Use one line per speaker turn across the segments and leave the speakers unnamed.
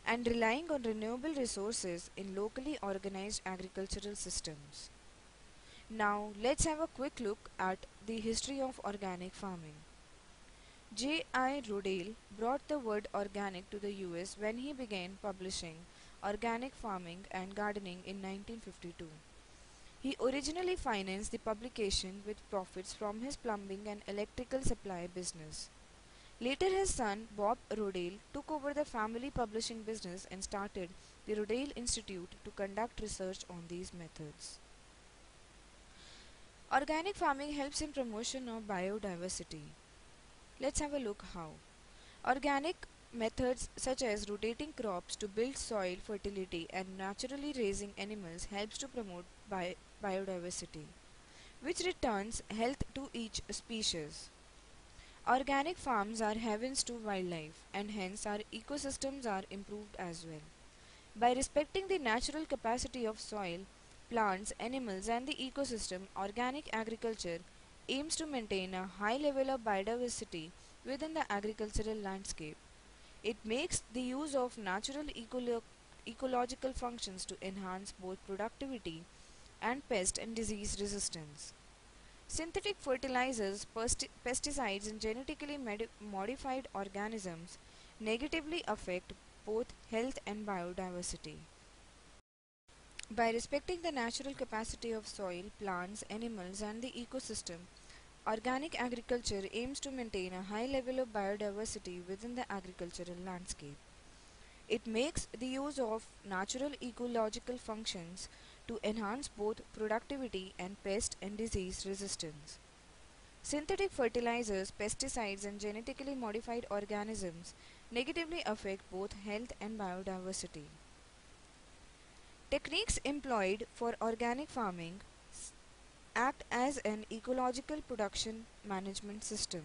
and relying on renewable resources in locally organized agricultural systems. Now, let's have a quick look at the history of organic farming. J. I. Rodale brought the word organic to the US when he began publishing Organic Farming and Gardening in 1952. He originally financed the publication with profits from his plumbing and electrical supply business. Later his son Bob Rodale took over the family publishing business and started the Rodale Institute to conduct research on these methods. Organic farming helps in promotion of biodiversity. Let's have a look how. Organic methods such as rotating crops to build soil fertility and naturally raising animals helps to promote biodiversity, which returns health to each species. Organic farms are heavens to wildlife and hence our ecosystems are improved as well. By respecting the natural capacity of soil, plants, animals and the ecosystem, organic agriculture aims to maintain a high level of biodiversity within the agricultural landscape. It makes the use of natural ecological functions to enhance both productivity and pest and disease resistance. Synthetic fertilizers, pesticides, and genetically modified organisms negatively affect both health and biodiversity. By respecting the natural capacity of soil, plants, animals, and the ecosystem, organic agriculture aims to maintain a high level of biodiversity within the agricultural landscape. It makes the use of natural ecological functions to enhance both productivity and pest and disease resistance. Synthetic fertilizers, pesticides, and genetically modified organisms negatively affect both health and biodiversity. Techniques employed for organic farming act as an ecological production management system.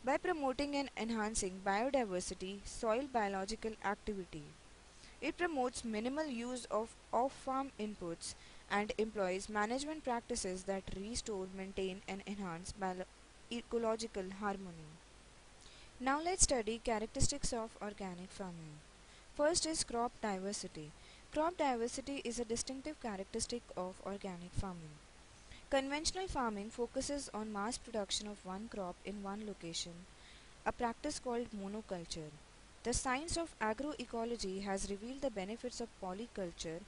By promoting and enhancing biodiversity, soil biological activity, it promotes minimal use of off-farm inputs and employs management practices that restore, maintain and enhance ecological harmony. Now let's study characteristics of organic farming. First is crop diversity. Crop diversity is a distinctive characteristic of organic farming. Conventional farming focuses on mass production of one crop in one location, a practice called monoculture. The science of agroecology has revealed the benefits of polyculture